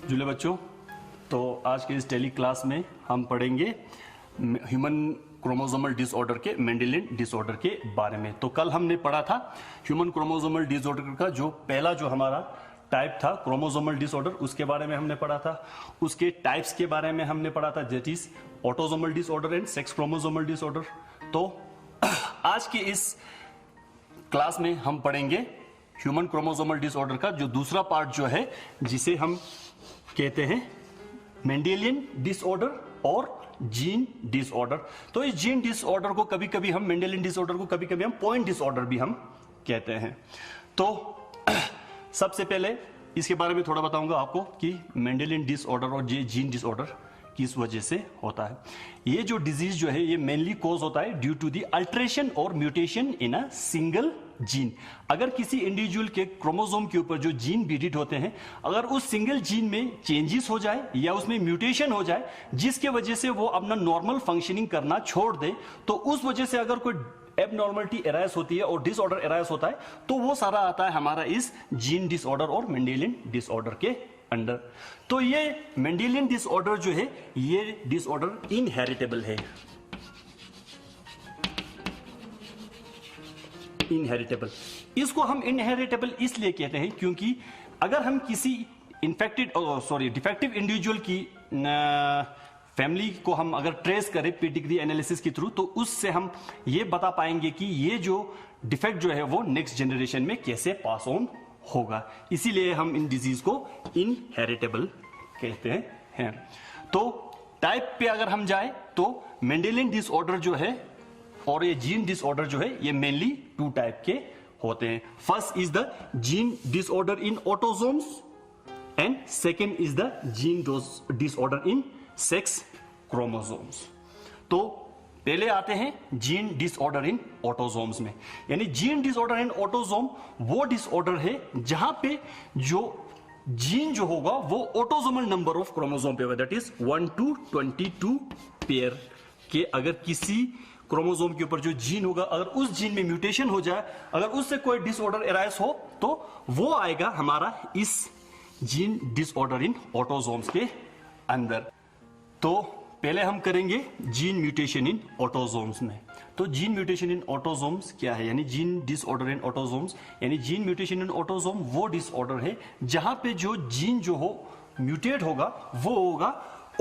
जुले बच्चों, तो आज के इस टेली क्लास में हम पढ़ेंगे ह्यूमन क्रोमोसोमल डिसऑर्डर के मेंडेलियन डिसऑर्डर के बारे में। तो कल हमने पढ़ा था ह्यूमन क्रोमोसोमल डिसऑर्डर का जो पहला जो हमारा टाइप था क्रोमोसोमल डिसऑर्डर, उसके बारे में हमने पढ़ा था। उसके टाइप्स के बारे में हमने पढ़ा था, that is autosomal disorder and sex chromosomal disorder. तो आज की इस क्लास में हम पढ़ेंगे ह्यूमन क्रोमोसोमल डिसऑर्डर का जो दूसरा पार्ट जो है, जिसे हम कहते हैं मेंडेलियन डिसऑर्डर और जीन डिसऑर्डर। तो इस जीन डिसऑर्डर को कभी कभी हम मेंडेलियन डिसऑर्डर को कभी कभी हम पॉइंट डिसऑर्डर भी हम कहते हैं। तो सबसे पहले इसके बारे में थोड़ा बताऊंगा आपको कि मेंडेलियन डिसऑर्डर और जीन डिसऑर्डर किस वजह से होता है। ये जो डिजीज जो है ये मेनली कॉज होता है ड्यू टू द अल्टरेशन और mutation in a single gene. अगर किसी इंडिविजुअल के क्रोमोसोम के ऊपर जो जीन बिडिट होते हैं, अगर उस सिंगल जीन में चेंजेस हो जाए या उसमें म्यूटेशन हो जाए जिसके वजह से वो अपना नॉर्मल फंक्शनिंग करना छोड़ दे, तो उस वजह से अगर कोई एबनॉर्मलिटी अराइज होती है और डिसऑर्डर अराइज होता है, तो वो सारा आता है हमारा इस जीन डिसऑर्डर और मेंडेलियन डिसऑर्डर के अंडर। तो ये मेंडेलियन डिसऑर्डर जो है ये डिसऑर्डर इनहेरिटेबल है। इनहेरिटेबल, इसको हम इनहेरिटेबल इसलिए कहते हैं क्योंकि अगर हम किसी डिफेक्टिव इंडिविजुअल की फैमिली को हम अगर ट्रेस करें पेडिग्री एनालिसिस के थ्रू, तो उससे हम ये बता पाएंगे कि ये जो डिफेक्ट जो है वो नेक्स्ट जनरेशन में कैसे पास ऑन होगा। इसीलिए हम इन डिजीज को इनहेरिटेबल कहते हैं। तो टाइप पे अगर हम जाए तो मेंडेलियन डिसऑर्डर जो है और ये जीन डिसऑर्डर जो है ये मेनली टू टाइप के होते हैं। First is the gene disorder in autosomes and second is the gene disorder in sex chromosomes. तो पहले आते हैं जीन डिसऑर्डर इन ऑटोसोम्स में। यानी जीन डिसऑर्डर इन ऑटोसोम वो डिसऑर्डर है जहां पे जो जीन जो होगा वो ऑटोसोमल नंबर ऑफ क्रोमोसोम पे होगा, दैट इज 1 to 22 पेयर के। अगर किसी क्रोमोसोम के ऊपर जो जीन होगा, अगर उस जीन में म्यूटेशन हो जाए, अगर उससे कोई डिसऑर्डर अराइज हो, तो वो आएगा हमारा इस जीन डिसऑर्डर इन ऑटोसोम्स के अंदर। तो पहले हम करेंगे जीन म्यूटेशन इन ऑटोसोम्स में। तो जीन म्यूटेशन इन ऑटोसोम्स क्या है, यानी जीन डिसऑर्डर इन ऑटोसोम्स, यानी जीन म्यूटेशन इन ऑटोसोम वो डिसऑर्डर है जहां पे जो जीन जो हो म्यूटेट होगा वो होगा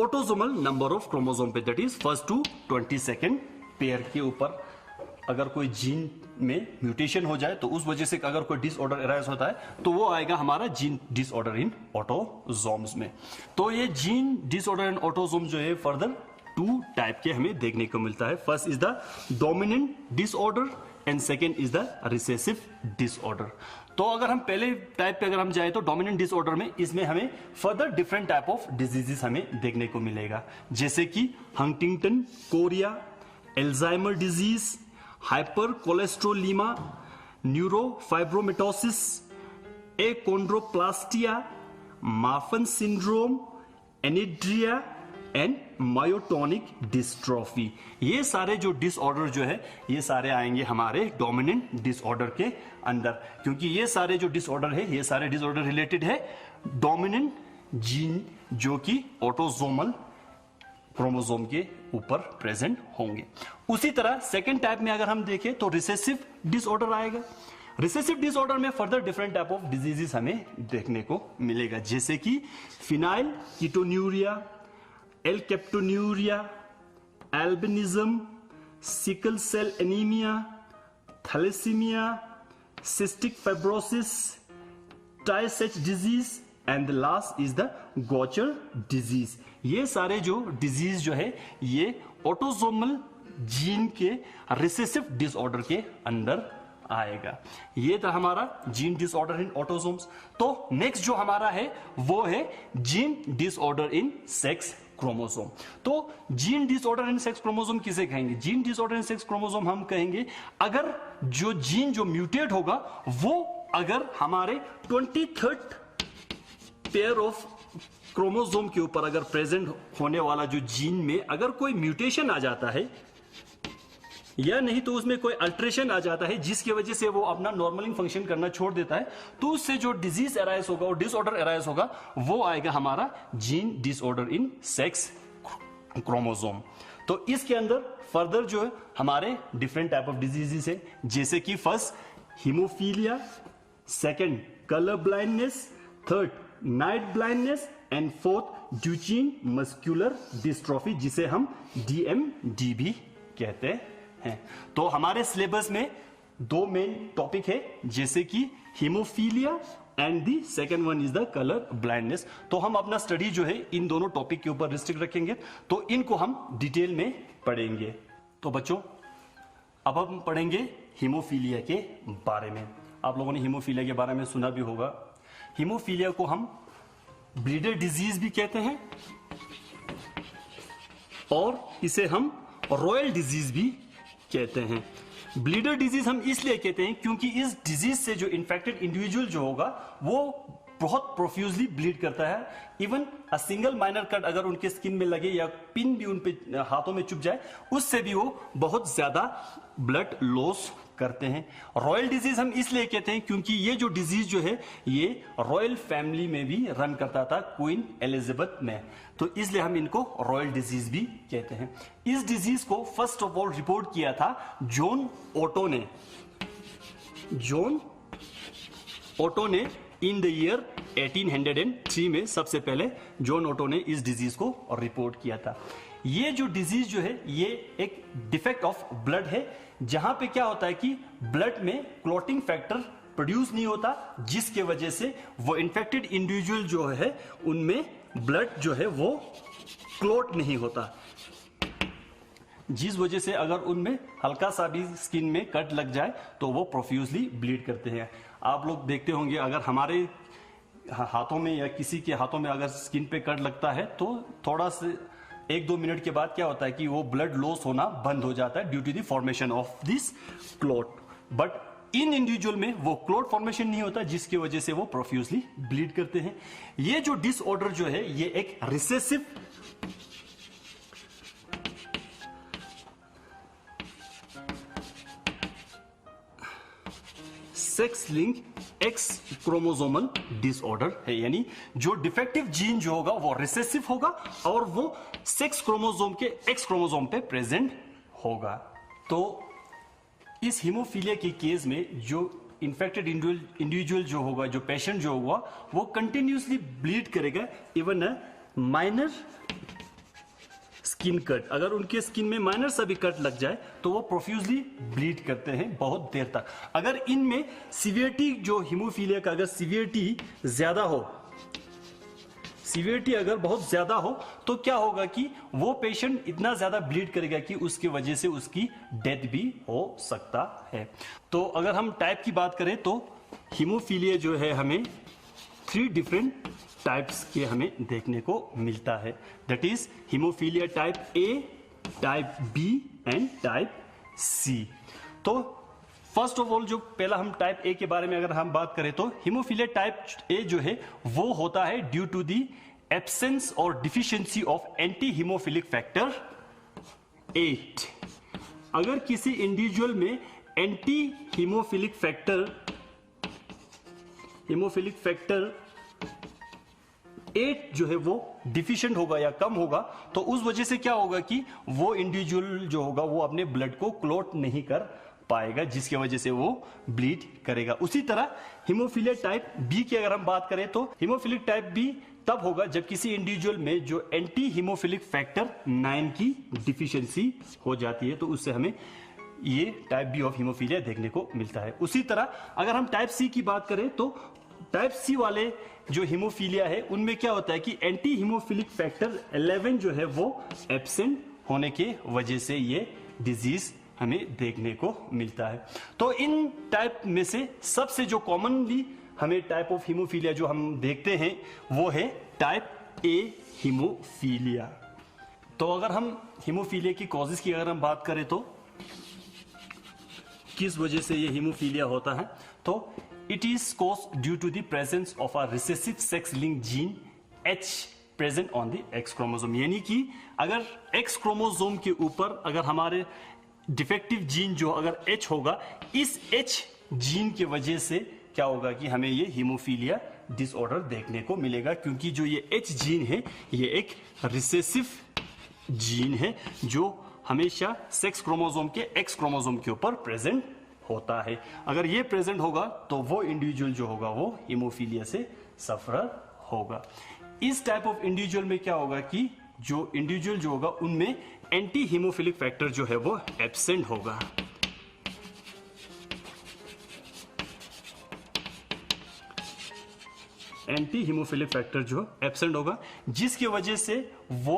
ऑटोसोमल नंबर ऑफ क्रोमोसोम पे, that is 1st to 22nd pair के ऊपर। अगर कोई जीन में म्यूटेशन हो जाए तो उस वजह से अगर कोई डिसऑर्डर अराइज होता है तो वो आएगा हमारा जीन डिसऑर्डर इन ऑटोसोम्स में। तो ये जीन डिसऑर्डर इन ऑटोसोम जो है फर्दर टू टाइप के हमें देखने को मिलता है। First is the dominant disorder and second is the recessive disorder. तो अगर हम पहले टाइप पे अगर हम जाए तो डोमिनेंट डिसऑर्डर में इसमें हमें further different type of diseases हमें देखने को मिलेगा, जैसे कि Huntington chorea, Alzheimer disease, hyper cholesterolemia, neurofibromatosis, achondroplasia, Marfan syndrome, एनिड्रिया एंड मायोटोनिक डिस्ट्रोफी। ये सारे जो डिसऑर्डर जो है ये सारे आएंगे हमारे डोमिनेंट डिसऑर्डर के अंदर, क्योंकि ये सारे जो डिसऑर्डर है ये सारे डिसऑर्डर रिलेटेड है डोमिनेंट जीन जो कि ऑटोसोमल क्रोमोसोम के ऊपर प्रेजेंट होंगे। उसी तरह सेकेंड टाइप में अगर हम देखें तो रिसेसिव डिसऑर्डर आएगा। रिसेसिव डिसऑर्डर में further different type of diseases हमें देखने को मिलेगा, जैसे कि phenyl ketonuria, alkaptonuria, albinism, sickle cell anaemia, thalassaemia, cystic fibrosis, Tay Sachs disease and the last is the Gaucher disease. ये सारे जो डिजीज जो है ये ऑटोसोमल जीन के रिसेसिव डिसऑर्डर के अंदर आएगा। ये था हमारा जीन डिसऑर्डर इन ऑटोसोम्स। तो नेक्स्ट जो हमारा है वो है gene disorder in sex chromosome. तो gene disorder in sex chromosome किसे कहेंगे? Gene disorder in sex chromosome हम कहेंगे अगर जो जीन जो म्यूटेट होगा वो अगर हमारे 23rd पेयर ऑफ क्रोमोसोम के ऊपर अगर प्रेजेंट होने वाला जो जीन में अगर कोई म्यूटेशन आ जाता है, या नहीं तो उसमें कोई अल्ट्रेशन आ जाता है जिसकी वजह से वो अपना नॉर्मलिंग फंक्शन करना छोड़ देता है, तो उससे जो डिजीज अराइज होगा और डिसऑर्डर अराइज होगा वो आएगा हमारा gene disorder in sex chromosome. तो इसके अंदर फर्दर जो है हमारे डिफरेंट टाइप ऑफ डिजीजेस है, जैसे कि first haemophilia, second colour blindness, third night blindness and fourth Duchen muscular dystrophy, जिसे हम DMD भी कहते हैं। तो हमारे सिलेबस में दो मेन टॉपिक है, जैसे कि haemophilia and the second one is the colour blindness. तो हम अपना स्टडी जो है इन दोनों टॉपिक के ऊपर रिस्ट्रिक्ट रखेंगे, तो इनको हम डिटेल में पढ़ेंगे। तो बच्चों अब हम पढ़ेंगे हीमोफीलिया के बारे में। आप लोगों ने हीमोफीलिया के बारे में सुना भी होगा। हीमोफीलिया को हम ब्लीडर डिजीज भी कहते हैं और इसे हम रॉयल डिजीज भी कहते हैं। ब्लीडर डिजीज हम इसलिए कहते हैं क्योंकि इस डिजीज से जो इन्फेक्टेड इंडिविजुअल जो होगा वो बहुत प्रोफ्यूजली ब्लीड करता है। Even a single minor cut अगर उनके स्किन में लगे या पिन भी उन पे हाथों में चुभ जाए, उससे भी वो बहुत ज्यादा ब्लड लॉस करते हैं। रॉयल डिजीज हम इसलिए कहते हैं क्योंकि ये जो डिजीज जो है ये रॉयल फैमिली में भी रन करता था, क्वीन एलिजाबेथ में, तो इसलिए हम इनको रॉयल डिजीज भी कहते हैं। इस डिजीज को फर्स्ट ऑफ ऑल रिपोर्ट किया था जॉन ओटो ने। जॉन ओटो ने इन द ईयर 1803 में सबसे पहले जॉन ओटो ने इस डिजीज को रिपोर्ट किया था। ये जो डिजीज जो है ये एक डिफेक्ट ऑफ ब्लड है, जहां पे क्या होता है कि ब्लड में क्लॉटिंग फैक्टर प्रोड्यूस नहीं होता, जिसके वजह से वो इन्फेक्टेड इंडिविजुअल जो है उनमें ब्लड जो है वो क्लॉट नहीं होता, जिस वजह से अगर उनमें हल्का सा भी स्किन में कट लग जाए तो वो प्रोफ्यूजली ब्लीड करते हैं। आप लोग देखते होंगे अगर हमारे हाथों में या किसी के हाथों में अगर स्किन पे कट लगता है तो थोड़ा से 1-2 मिनट के बाद क्या होता है कि वो ब्लड लॉस होना बंद हो जाता है due to the formation of this clot. But in individual में वो क्लॉट फॉर्मेशन नहीं होता, जिसकी वजह से वो प्रोफ्यूजली ब्लीड करते हैं। ये जो डिसऑर्डर जो है ये एक recessive sex link x chromosomal disorder है, यानी जो डिफेक्टिव जीन जो होगा वो रिसेसिव होगा और वो सेक्स क्रोमोसोम के एक्स क्रोमोसोम पे प्रेजेंट होगा। तो इस हीमोफीलिया के केस में जो इन्फेक्टेड इंडिविजुअल जो होगा, जो पेशेंट जो होगा, वो कंटिन्यूसली ब्लीड करेगा even a minor skin cut. अगर उनके स्किन में माइनर सा भी कट लग जाए तो वो प्रोफ्यूजली ब्लीड करते हैं बहुत देर तक। अगर इनमें सीवियरिटी जो हीमोफीलिया का अगर सीवियरिटी ज्यादा हो, सीवियरिटी अगर बहुत ज्यादा हो तो क्या होगा कि वो पेशेंट इतना ज्यादा ब्लीड करेगा कि उसकी वजह से उसकी डेथ भी हो सकता है। तो अगर हम टाइप की बात करें तो हीमोफीलिया जो है हमें 3 डिफरेंट टाइप्स के हमें देखने को मिलता है, that is haemophilia type A, type B and type C. तो फर्स्ट ऑफ ऑल जो पहला हम टाइप ए के बारे में अगर हम बात करें तो हीमोफीलिया टाइप ए जो है वो होता है ड्यू टू दी एब्सेंस और deficiency of anti haemophilic factor 8। अगर किसी इंडिविजुअल में एंटी हीमोफिलिक फैक्टर 8 जो है वो डिफिशिएंट होगा या कम होगा, तो उस वजह से क्या होगा कि वो इंडिविजुअल जो होगा वो अपने ब्लड को क्लॉट नहीं कर पाएगा, जिसकी वजह से वो ब्लीड करेगा। उसी तरह हीमोफीलिया टाइप बी की अगर हम बात करें तो हीमोफिलिक टाइप बी तब होगा जब किसी इंडिविजुअल में जो एंटी हीमोफिलिक फैक्टर 9 की डिफिशियंसी हो जाती है, तो उससे हमें ये टाइप बी ऑफ हीमोफीलिया देखने को मिलता है। उसी तरह अगर हम टाइप सी की बात करें तो टाइप सी वाले जो हीमोफीलिया है उनमें क्या होता है कि एंटी हीमोफिलिक फैक्टर 11 जो है वो एब्सेंट होने के वजह से ये डिजीज हमें देखने को मिलता है। तो इन टाइप में से सबसे जो कॉमनली हमें टाइप ऑफ हीमोफीलिया जो हम देखते हैं वो है टाइप ए हीमोफीलिया। तो अगर हम हीमोफीलिया की कॉजेस की अगर हम बात करें तो किस वजह से ये हीमोफीलिया होता है, तो it is caused due to the presence of a recessive sex link gene H present on the X chromosome. यानी कि अगर एक्स क्रोमोसोम के ऊपर अगर हमारे डिफेक्टिव जीन जो अगर H होगा, इस H जीन की वजह से क्या होगा कि हमें ये हीमोफीलिया डिसऑर्डर देखने को मिलेगा, क्योंकि जो ये H जीन है ये एक रिसेसिव जीन है जो हमेशा सेक्स क्रोमोसोम के X क्रोमोसोम के ऊपर प्रेजेंट होता है। अगर ये प्रेजेंट होगा तो वो इंडिविजुअल जो होगा वो हीमोफीलिया से सफर होगा। इस टाइप ऑफ इंडिविजुअल में क्या होगा कि जो इंडिविजुअल जो होगा उनमें एंटी हीमोफिलिक फैक्टर जो है वो एब्सेंट होगा। एंटी हीमोफिलिक फैक्टर जो एब्सेंट होगा, जिसकी वजह से वो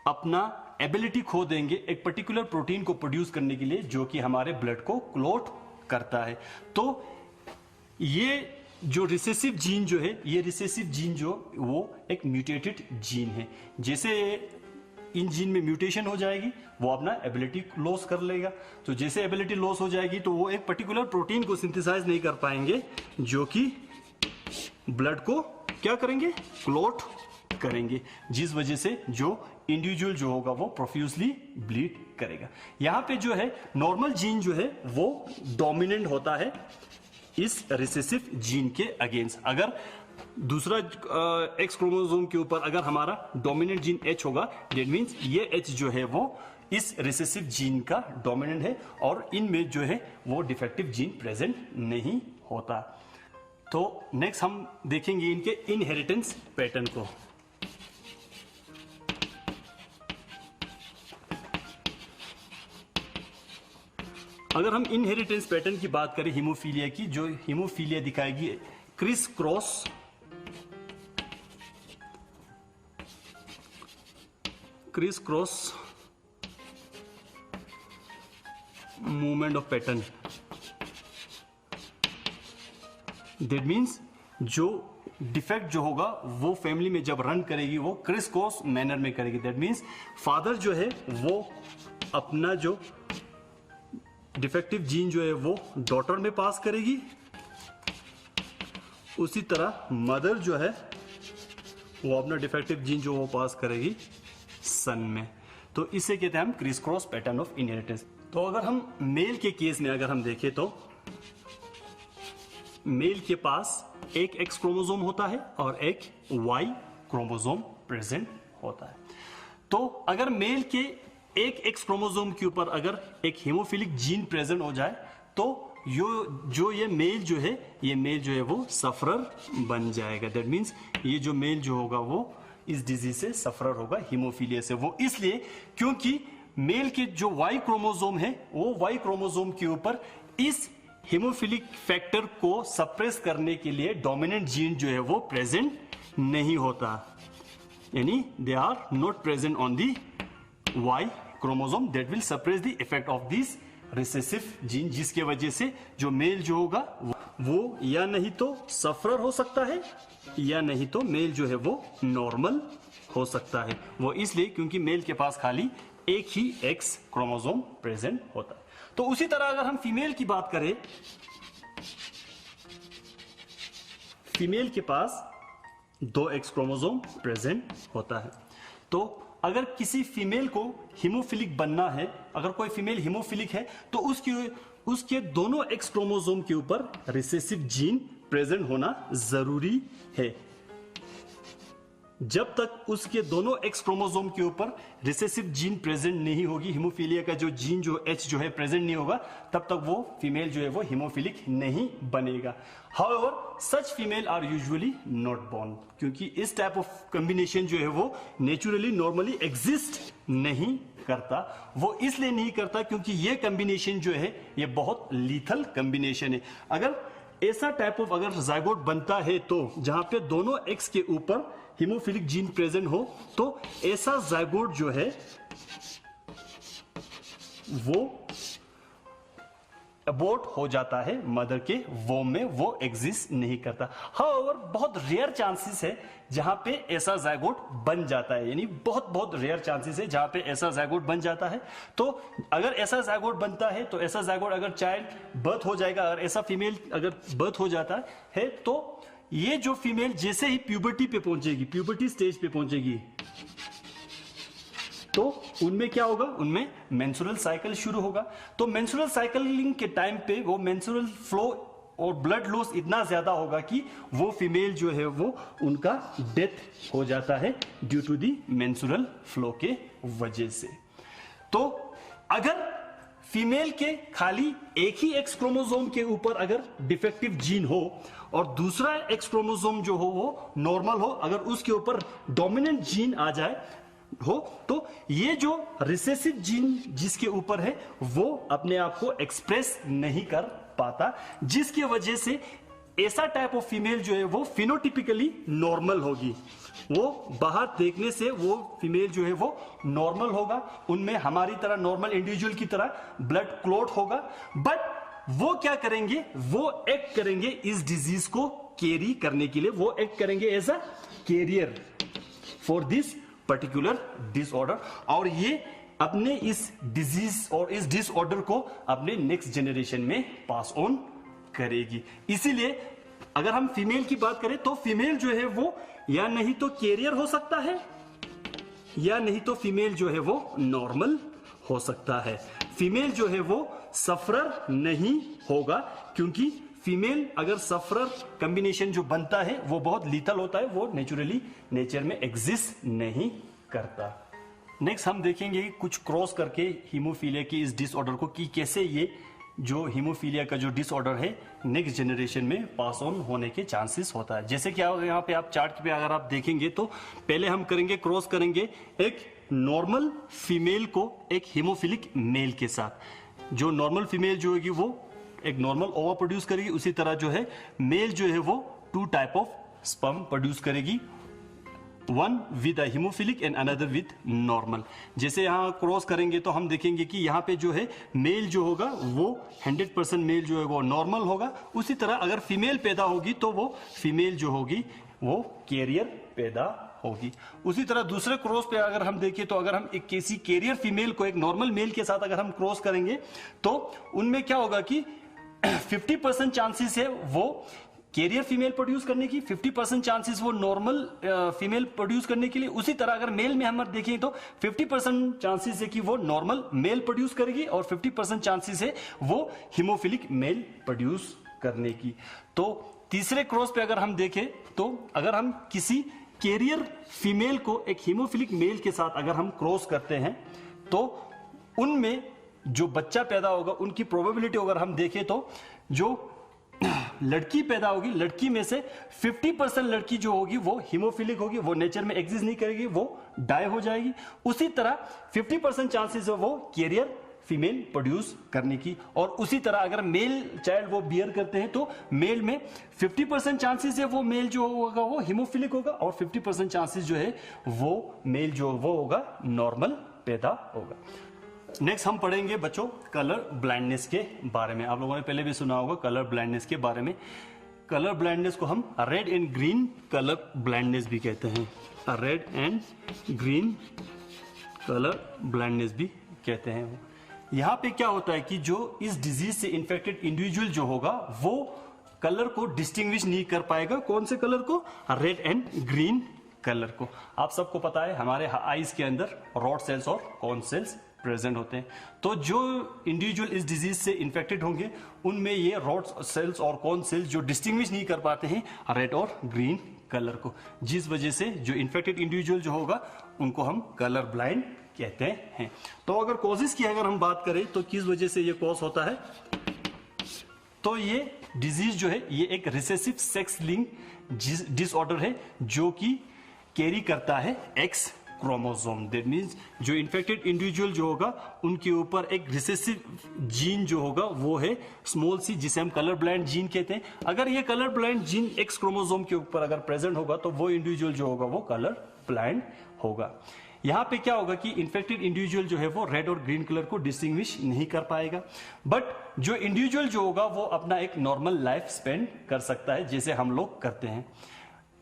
अपना एबिलिटी खो देंगे एक पर्टिकुलर प्रोटीन को प्रोड्यूस करने के लिए जो कि हमारे ब्लड को क्लॉट करता है। तो ये जो रिसेसिव जीन जो है, ये रिसेसिव जीन जो वो एक म्यूटेटेड जीन है। जैसे इन जीन में म्यूटेशन हो जाएगी वो अपना एबिलिटी लॉस कर लेगा। तो जैसे एबिलिटी लॉस हो जाएगी तो वो एक पर्टिकुलर प्रोटीन को सिंथेसाइज नहीं कर पाएंगे जो कि ब्लड को क्या करेंगे, क्लॉट करेंगे, जिस वजह से जो इंडिविजुअल जो होगा वो प्रोफ्यूजली ब्लीड करेगा। यहां पे जो है नॉर्मल जीन जो है वो डोमिनेंट होता है इस रिसेसिव जीन के अगेंस्ट। अगर दूसरा एक्स क्रोमोसोम के ऊपर अगर हमारा डोमिनेंट जीन H होगा, दैट मींस ये H जो है वो इस रिसेसिव जीन का डोमिनेंट है और इनमें जो है वो डिफेक्टिव जीन प्रेजेंट नहीं होता। तो नेक्स्ट हम देखेंगे इनके इनहेरिटेंस पैटर्न को। अगर हम इनहेरिटेंस पैटर्न की बात करें हीमोफीलिया की, जो हीमोफीलिया दिखाएगी criss cross movement of pattern. That means जो डिफेक्ट जो होगा वो फैमिली में जब रन करेगी वो क्रिस क्रॉस मैनर में करेगी। दैट मीन्स फादर जो है वो अपना जो डिफेक्टिव जीन जो है वो डॉटर में पास करेगी, उसी तरह मदर जो है वो अपना डिफेक्टिव जीन जो वो पास करेगी सन में। तो इसे कहते हैं हम criss cross pattern of inheritance. तो अगर हम मेल के केस में अगर हम देखें तो मेल के पास एक एक्स क्रोमोसोम होता है और एक वाई क्रोमोसोम प्रेजेंट होता है। तो अगर मेल के एक एक्स क्रोमोसोम के ऊपर अगर एक हीमोफिलिक जीन प्रेजेंट हो जाए तो ये मेल जो है वो सफरर बन जाएगा। दैट मीन्स ये जो मेल जो होगा वो इस डिजीज से सफरर होगा, हीमोफीलिया से। वो इसलिए क्योंकि मेल के जो वाई क्रोमोसोम है वो वाई क्रोमोसोम के ऊपर इस हीमोफिलिक फैक्टर को सप्रेस करने के लिए डोमिनेंट जीन जो है वो प्रेजेंट नहीं होता, यानी they are not present on the Y chromosome that will suppress the effect of this recessive gene, जिसके वजह से जो मेल जो होगा वो या नहीं तो सफरर हो सकता है या नहीं तो मेल जो है वो नॉर्मल हो सकता है। वो इसलिए क्योंकि मेल के पास खाली एक ही एक्स क्रोमोसोम प्रेजेंट होता है। तो उसी तरह अगर हम फीमेल की बात करें, फीमेल के पास दो एक्स क्रोमोसोम प्रेजेंट होता है। तो अगर किसी फीमेल को हीमोफिलिक बनना है, अगर कोई फीमेल हीमोफिलिक है तो उसके दोनों एक्स क्रोमोसोम के ऊपर रिसेसिव जीन प्रेजेंट होना जरूरी है। जब तक उसके दोनों एक्स क्रोमोसोम के ऊपर रिसेसिव जीन प्रेजेंट नहीं होगी, हीमोफीलिया का जो जीन जो H जो है प्रेजेंट नहीं होगा, तब तक वो फीमेल जो है वो हीमोफिलिक नहीं बनेगा। However such female are usually not born, क्योंकि इस टाइप ऑफ कॉम्बिनेशन जो है वो नेचुरली नॉर्मली एग्जिस्ट नहीं करता। वो इसलिए नहीं करता क्योंकि ये कॉम्बिनेशन जो है ये बहुत लीथल कॉम्बिनेशन है। अगर ऐसा टाइप ऑफ अगर जाइगोट बनता है तो जहां पे दोनों एक्स के ऊपर हीमोफिलिक जीन प्रेजेंट हो, तो ऐसा जाइगोट जो है वो अबॉर्ट हो जाता है मदर के वोम में, वो एग्जिस्ट नहीं करता। हाउएवर बहुत रेयर चांसेस है जहां पे ऐसा जाइगोट बन जाता है, यानी बहुत रेयर चांसेस है जहां पे ऐसा जाइगोट बन जाता है। तो अगर ऐसा जाइगोट बनता है तो ऐसा जाइगोट अगर चाइल्ड बर्थ हो जाएगा, अगर ऐसा फीमेल अगर बर्थ हो जाता है तो ये जो फीमेल जैसे ही प्यूबर्टी पे पहुंचेगी, प्यूबर्टी स्टेज पे पहुंचेगी, तो उनमें क्या होगा, उनमें मेंस्ट्रुअल साइकिल शुरू होगा। तो मेंस्ट्रुअल साइकिलिंग के टाइम पे वो मेंस्ट्रुअल फ्लो और ब्लड लॉस इतना ज्यादा होगा कि वो फीमेल जो है वो उनका डेथ हो जाता है due to the menstrual flow के वजह से। तो अगर फीमेल के खाली एक ही एक्स क्रोमोसोम के ऊपर अगर डिफेक्टिव जीन हो और दूसरा एक्स क्रोमोसोम जो हो वो नॉर्मल हो, अगर उसके ऊपर डोमिनेंट जीन आ जाए हो, तो ये जो रिसेसिव जीन जिसके ऊपर है वो अपने आप को एक्सप्रेस नहीं कर पाता, जिसकी वजह से ऐसा टाइप ऑफ फीमेल जो है वो फिनोटिपिकली नॉर्मल होगी। वो बाहर देखने से वो फीमेल जो है वो नॉर्मल होगा, उनमें हमारी तरह नॉर्मल इंडिविजुअल की तरह ब्लड क्लॉट होगा, बट वो क्या करेंगे, वो एक्ट करेंगे इस डिजीज को कैरी करने के लिए, वो एक्ट करेंगे as a carrier for this particular disorder, और ये अपने इस डिजीज और इस डिसऑर्डर को अपने नेक्स्ट जनरेशन में पास ऑन करेगी। इसीलिए अगर हम फीमेल की बात करें तो फीमेल जो है वो या नहीं तो कैरियर हो सकता है या नहीं तो फीमेल जो है वो नॉर्मल हो सकता है। फीमेल जो है वो सफरर नहीं होगा, क्योंकि फीमेल अगर सफरर कॉम्बिनेशन जो बनता है वो बहुत लीथल होता है, वो नेचुरली नेचर में एग्जिस्ट नहीं करता। नेक्स्ट हम देखेंगे कुछ क्रॉस करके हीमोफीलिया की इस डिसऑर्डर को, कि कैसे ये जो हीमोफीलिया का जो डिसऑर्डर है नेक्स्ट जनरेशन में पास ऑन होने के चांसेस होता है। जैसे कि यहाँ पे आप चार्ट पे अगर आप देखेंगे तो पहले हम करेंगे क्रॉस करेंगे एक नॉर्मल फीमेल को एक हीमोफिलिक मेल के साथ। जो नॉर्मल फीमेल जो होगी वो एक नॉर्मल ओवा प्रोड्यूस करेगी, उसी तरह जो है मेल जो है वो 2 टाइप ऑफ स्पर्म प्रोड्यूस करेगी, one with a haemophilic and another with normal. जैसे यहाँ क्रॉस करेंगे तो हम देखेंगे कि यहाँ पे जो है मेल जो होगा वो 100% मेल जो है वो नॉर्मल होगा, उसी तरह अगर फीमेल पैदा होगी तो वो फीमेल जो होगी वो कैरियर पैदा होगी। उसी तरह दूसरे क्रॉस पे अगर हम देखें तो अगर हम एक किसी कैरियर फीमेल को एक नॉर्मल मेल के साथ अगर हम क्रॉस करेंगे तो उनमें क्या होगा कि 50% चांसेस है वो कैरियर फीमेल प्रोड्यूस करने की, 50% चांसेस वो नॉर्मल फीमेल प्रोड्यूस करने के लिए। उसी तरह अगर मेल में हम देखें तो 50% चांसेस है कि वो नॉर्मल मेल प्रोड्यूस करेगी और 50% चांसेस है वो हीमोफिलिक मेल प्रोड्यूस करने की। तो तीसरे क्रॉस पे अगर हम देखें तो अगर हम किसी कैरियर फीमेल को एक हीमोफिलिक मेल के साथ अगर हम क्रॉस करते हैं तो उनमें जो बच्चा पैदा होगा उनकी प्रोबेबिलिटी अगर हम देखें तो जो लड़की पैदा होगी, लड़की में से 50% लड़की जो होगी वो हीमोफिलिक होगी, वो नेचर में एग्जिस्ट नहीं करेगी, वो डाई हो जाएगी। उसी तरह 50% चांसेस है वो कैरियर फीमेल प्रोड्यूस करने की। और उसी तरह अगर मेल चाइल्ड वो बियर करते हैं तो मेल में 50% चांसेस है वो मेल जो होगा वो हीमोफिलिक होगा और 50% चांसेस जो है वो मेल जो वो होगा नॉर्मल पैदा होगा। नेक्स्ट हम पढ़ेंगे बच्चों कलर ब्लाइंडनेस के बारे में। आप लोगों ने पहले भी सुना होगा कलर ब्लाइंडनेस के बारे में। कलर ब्लाइंडनेस को हम red and green colour blindness भी कहते हैं, red and green colour blindness भी कहते हैं। यहाँ पे क्या होता है कि जो इस डिजीज से इन्फेक्टेड इंडिविजुअल जो होगा वो कलर को डिस्टिंग्विश नहीं कर पाएगा। कौन से कलर को? रेड एंड ग्रीन कलर को। आप सबको पता है हमारे आईज के अंदर रॉड सेल्स और कॉन सेल्स प्रेजेंट होते हैं, तो जो इंडिविजुअल इस डिजीज से इन्फेक्टेड होंगे उनमें ये रॉड सेल्स और कॉन सेल्स जो डिस्टिंग्विश नहीं कर पाते हैं रेड और ग्रीन कलर को, जिस वजह से जो इन्फेक्टेड इंडिविजुअल जो होगा उनको हम कलर ब्लाइंड कहते हैं। तो अगर कॉजेस की अगर हम बात करें तो किस वजह से ये कॉज होता है, तो ये डिजीज जो है ये एक रिसेसिव सेक्स लिंक डिसऑर्डर है जो कि कैरी करता है एक्स क्रोमोसोम। दैट मींस जो इन्फेक्टेड इंडिविजुअल जो होगा उनके ऊपर एक रिसेसिव जीन जो होगा वो है स्मॉल सी, जिसे हम कलर ब्लाइंड जीन कहते हैं। अगर ये colour blind gene x chromosome के ऊपर अगर प्रेजेंट होगा तो वो इंडिविजुअल जो होगा वो कलर ब्लाइंड होगा। यहाँ पे क्या होगा कि इन्फेक्टेड इंडिविजुअल जो है वो रेड और ग्रीन कलर को डिस्टिंग्विश नहीं कर पाएगा, बट जो इंडिविजुअल जो होगा वो अपना एक नॉर्मल लाइफ स्पेंड कर सकता है जैसे हम लोग करते हैं।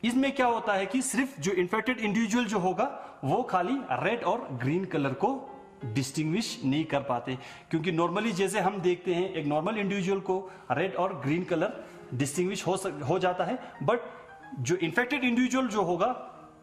इसमें क्या होता है कि सिर्फ जो इन्फेक्टेड इंडिविजुअल जो होगा वो खाली रेड और ग्रीन कलर को डिस्टिंग्विश नहीं कर पाते, क्योंकि नॉर्मली जैसे हम देखते हैं एक नॉर्मल इंडिविजुअल को रेड और ग्रीन कलर डिस्टिंग्विश हो जाता है, बट जो इन्फेक्टेड इंडिविजुअल जो होगा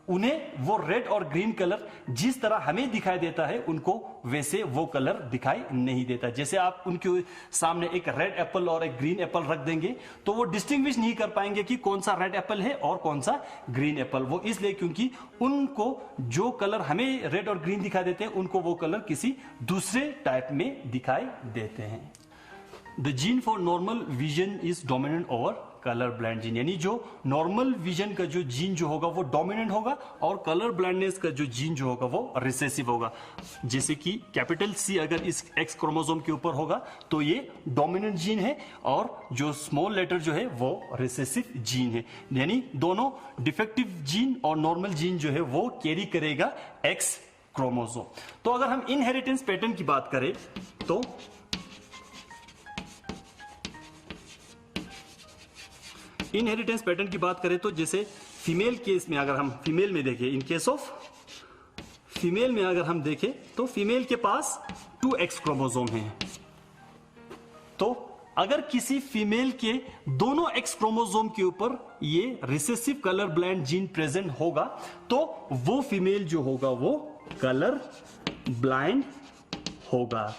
उन्हें वो रेड और ग्रीन कलर जिस तरह हमें दिखाई देता है उनको वैसे वो कलर दिखाई नहीं देता। जैसे आप उनके सामने एक रेड एप्पल और एक ग्रीन एप्पल रख देंगे तो वो डिस्टिंग्विश नहीं कर पाएंगे कि कौन सा रेड एप्पल है और कौन सा ग्रीन एप्पल। वो इसलिए क्योंकि उनको जो कलर हमें रेड और ग्रीन दिखाई देते हैं उनको वो कलर किसी दूसरे टाइप में दिखाई देते हैं। The gene for normal vision is dominant over colour blind gene, यानी जो नॉर्मल विजन का जो जीन जो होगा वो डोमिनेंट होगा और कलर ब्लाइंडनेस का जो जीन जो होगा वो रिसेसिव होगा। जैसे कि कैपिटल सी अगर इस एक्स क्रोमोसोम के ऊपर होगा तो ये डोमिनेंट जीन है और जो स्मॉल लेटर जो है वो रिसेसिव जीन है, यानी दोनों डिफेक्टिव जीन और नॉर्मल जीन जो है वो कैरी करेगा एक्स क्रोमोसोम। तो अगर हम इनहेरिटेंस पैटर्न की बात करें तो इनहेरिटेंस पैटर्न की बात करें तो जैसे फीमेल केस में अगर हम फीमेल में देखें, इन केस ऑफ फीमेल में अगर हम देखें तो फीमेल के पास 2x क्रोमोसोम हैं। तो अगर किसी फीमेल के दोनों एक्स क्रोमोसोम के ऊपर ये recessive colour blind gene present होगा तो वो फीमेल जो होगा वो कलर ब्लाइंड होगा।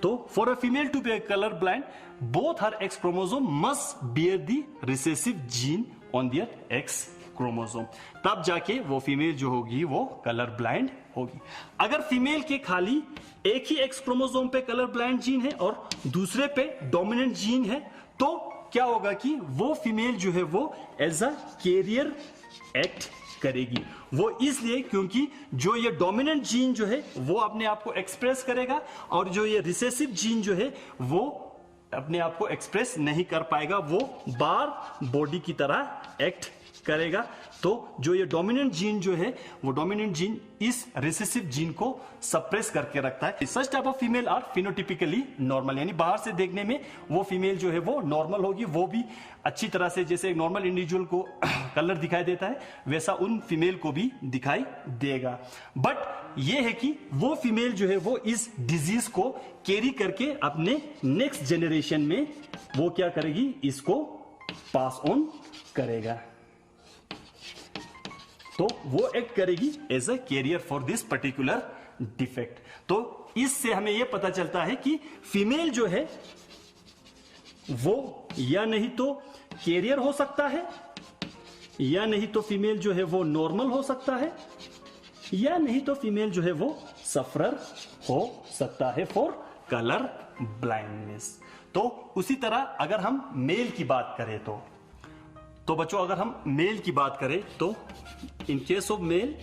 तो for a female to be colour blind both her X chromosome must bear the recessive gene on their X chromosome, तब जाके वो फीमेल जो होगी वो कलर ब्लाइंड होगी। अगर फीमेल के खाली एक ही X क्रोमोसोम पे कलर ब्लाइंड जीन है और दूसरे पे डोमिनेंट जीन है तो क्या होगा कि वो फीमेल जो है वो एज अ कैरियर एक्ट करेगी। वो इसलिए क्योंकि जो ये डोमिनेंट जीन जो है वो अपने आप को एक्सप्रेस करेगा और जो ये रिसेसिव जीन जो है वो अपने आप को एक्सप्रेस नहीं कर पाएगा, वो बार बॉडी की तरह एक्ट करेगा। तो जो ये डोमिनेंट जीन जो है वो डोमिनेंट जीन इस रिसेसिव जीन को सप्रेस करके रखता है। Such type of female are phenotypically normal, यानी बाहर से देखने में वो फीमेल जो है वो नॉर्मल होगी, वो भी अच्छी तरह से जैसे एक नॉर्मल इंडिविजुअल को कलर दिखाई देता है वैसा उन फीमेल को भी दिखाई देगा। बट ये है कि वो फीमेल जो है वो इस डिजीज को कैरी करके अपने नेक्स्ट जनरेशन में वो क्या करेगी, इसको पास ऑन करेगा। तो वो एक्ट करेगी as a carrier for this particular defect. तो इससे हमें यह पता चलता है कि फीमेल जो है वो या नहीं तो कैरियर हो सकता है या नहीं तो फीमेल जो है वो नॉर्मल हो सकता है या नहीं तो फीमेल जो है वो सफरर हो सकता है फॉर कलर ब्लाइंडनेस। तो उसी तरह अगर हम मेल की बात करें तो बच्चों अगर हम मेल की बात करें तो इन केस ऑफ मेल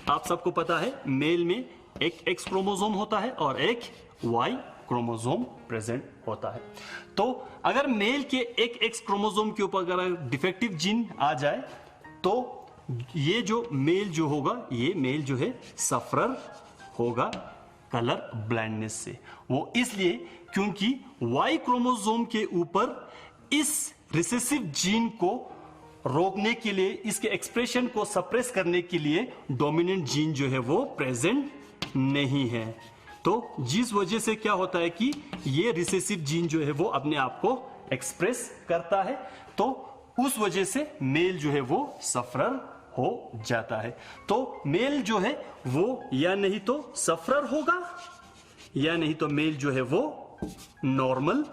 आप सबको पता है मेल में एक एक्स क्रोमोसोम होता है और एक वाई क्रोमोसोम प्रेजेंट होता है। तो अगर मेल के एक एक्स क्रोमोसोम के ऊपर अगर डिफेक्टिव जीन आ जाए तो ये जो मेल जो होगा ये मेल जो है सफरर होगा कलर ब्लाइंडनेस से। वो इसलिए क्योंकि वाई क्रोमोसोम के ऊपर इस रिसेसिव जीन को रोकने के लिए, इसके एक्सप्रेशन को सप्रेस करने के लिए डोमिनेंट जीन जो है वो प्रेजेंट नहीं है। तो जिस वजह से क्या होता है कि ये रिसेसिव जीन जो है वो अपने आप को एक्सप्रेस करता है, तो उस वजह से मेल जो है वो सफरर हो जाता है। तो मेल जो है वो या नहीं तो सफरर होगा या नहीं तो मेल जो है वो नॉर्मल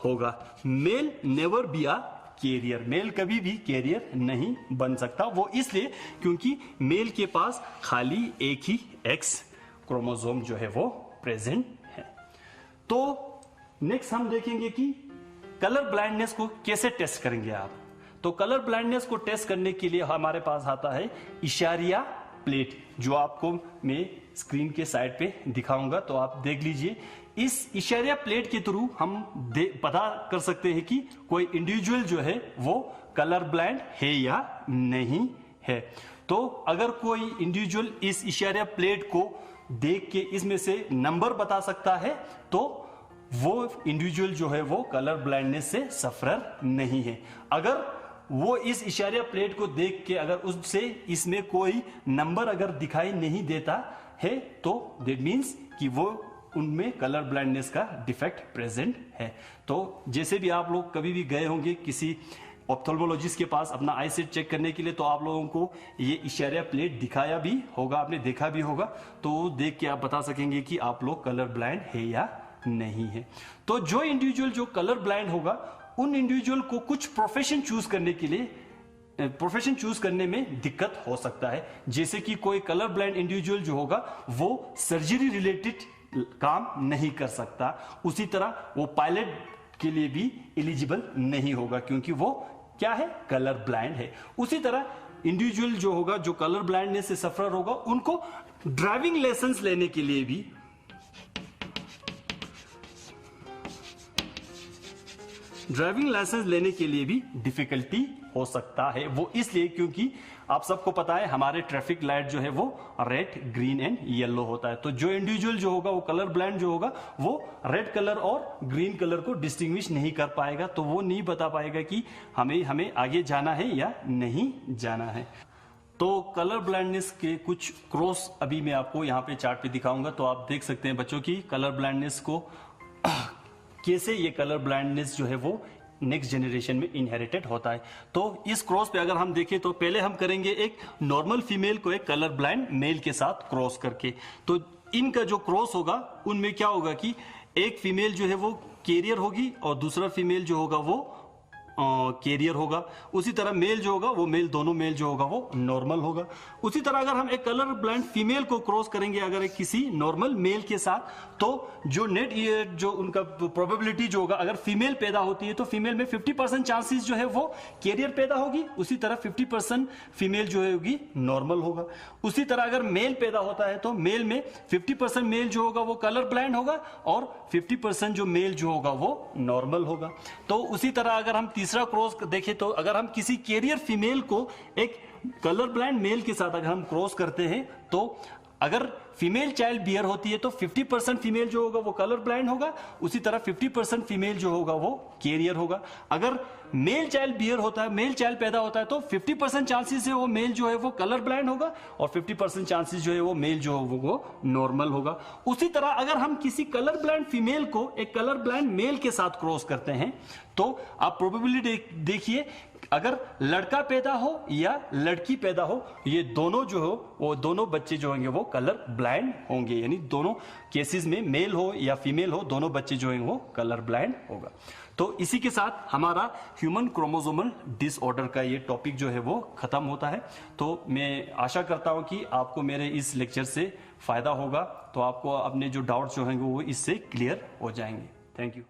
होगा। Male never be a carrier, male कभी भी कैरियर नहीं बन सकता। वो इसलिए क्योंकि मेल के पास खाली एक ही एक्स क्रोमोसोम जो है वो प्रेजेंट है। तो नेक्स्ट हम देखेंगे कि कलर ब्लाइंडनेस को कैसे टेस्ट करेंगे आप। तो कलर ब्लाइंडनेस को टेस्ट करने के लिए हमारे पास आता है इशारिया प्लेट, जो आपको मैं स्क्रीन के साइड पे दिखाऊंगा, तो आप देख लीजिए। इस इशारिया प्लेट के थ्रू हम पता कर सकते हैं कि कोई इंडिविजुअल जो है वो कलर ब्लाइंड है या नहीं है। तो अगर कोई इंडिविजुअल इस इशारिया प्लेट को देख के इसमें से नंबर बता सकता है तो वो इंडिविजुअल जो है वो कलर ब्लाइंडनेस से सफरर नहीं है। अगर वो इस इशारिया प्लेट को देख के अगर उससे इसमें कोई नंबर अगर दिखाई नहीं देता है तो दैट मीन्स कि वो उनमें कलर ब्लाइंडनेस का डिफेक्ट प्रेजेंट है। तो जैसे भी आप लोग कभी भी गए होंगे किसी ऑप्थेल्मोलॉजिस्ट के पास अपना आई सेट चेक करने के लिए, तो आप लोगों को ये इशारा प्लेट दिखाया भी होगा, आपने देखा भी होगा, तो देख के आप बता सकेंगे कि आप लोग कलर ब्लाइंड है या नहीं है। तो जो इंडिविजुअल जो कलर ब्लाइंड होगा, उन इंडिविजुअल को कुछ प्रोफेशन चूज करने के लिए, प्रोफेशन चूज करने में दिक्कत हो सकता है। जैसे कि कोई कलर ब्लाइंड इंडिविजुअल जो होगा वो सर्जरी रिलेटेड काम नहीं कर सकता, उसी तरह वो पायलट के लिए भी एलिजिबल नहीं होगा क्योंकि वो क्या है, कलर ब्लाइंड है। उसी तरह इंडिविजुअल जो होगा, जो कलर ब्लाइंडनेस से सफर होगा, उनको ड्राइविंग लाइसेंस लेने के लिए भी डिफिकल्टी हो सकता है। वो इसलिए क्योंकि आप सबको पता है हमारे ट्रैफिक लाइट जो है वो रेड, ग्रीन एंड येलो होता है। तो जो इंडिविजुअल जो होगा, वो कलर ब्लाइंड जो होगा, वो रेड कलर और ग्रीन कलर को डिस्टिंग्विश नहीं कर पाएगा, तो वो नहीं बता पाएगा कि हमें आगे जाना है या नहीं जाना है। तो कलर ब्लाइंडनेस के कुछ क्रॉस अभी मैं आपको यहाँ पे चार्ट पे दिखाऊंगा, तो आप देख सकते हैं बच्चों की कलर ब्लाइंडनेस को कैसे ये कलर ब्लाइंडनेस जो है वो नेक्स्ट जनरेशन में इनहेरिटेड होता है। तो इस क्रॉस पे अगर हम देखें तो पहले हम करेंगे एक नॉर्मल फीमेल को एक कलर ब्लाइंड मेल के साथ क्रॉस करके। तो इनका जो क्रॉस होगा उनमें क्या होगा कि एक फीमेल जो है वो कैरियर होगी और दूसरा फीमेल जो होगा वो कैरियर होगा। उसी तरह मेल जो होगा वो मेल, दोनों मेल जो होगा वो नॉर्मल होगा। उसी तरह अगर हम एक कलर ब्लाइंड फीमेल को क्रॉस करेंगे अगर एक किसी नॉर्मल मेल के साथ, तो जो नेट ये जो उनका प्रोबेबिलिटी जो होगा, अगर फीमेल पैदा होती है तो फीमेल में 50% चांसेस जो है वो कैरियर पैदा होगी, उसी तरह 50% फीमेल जो होगी नॉर्मल होगा। उसी तरह अगर मेल पैदा होता है तो मेल में 50% मेल जो होगा वो कलर ब्लाइंड होगा और 50% जो मेल जो होगा वो नॉर्मल होगा। तो उसी तरह अगर हम तीसरा क्रॉस देखें तो अगर हम किसी कैरियर फीमेल को एक कलर ब्लाइंड मेल के साथ अगर हम क्रॉस करते हैं, तो अगर फीमेल चाइल्ड बियर होती है तो 50% फीमेल जो होगा वो कलर ब्लाइंड होगा, उसी तरह 50% फीमेल जो होगा वो कैरियर होगा। अगर मेल चाइल्ड बियर होता है, मेल चाइल्ड पैदा होता है, तो 50% चांसेस है वो मेल जो है वो कलर ब्लाइंड होगा और 50% चांसेस जो है वो मेल जो है वो नॉर्मल होगा। उसी तरह अगर हम किसी कलर ब्लाइंड फीमेल को एक कलर ब्लाइंड मेल के साथ क्रॉस करते हैं, तो आप प्रोबेबिलिटी देखिए, अगर लड़का पैदा हो या लड़की पैदा हो, ये दोनों जो हो वो दोनों बच्चे जो होंगे वो कलर ब्लाइंड होंगे, यानी दोनों केसेस में मेल हो या फीमेल हो, दोनों बच्चे जो होंगे वो कलर ब्लाइंड होगा। तो इसी के साथ हमारा ह्यूमन क्रोमोसोमल डिसऑर्डर का ये टॉपिक जो है वो खत्म होता है। तो मैं आशा करता हूं कि आपको मेरे इस लेक्चर से फायदा होगा, तो आपको अपने जो डाउट्स जो होंगे वो इससे क्लियर हो जाएंगे। Thank you.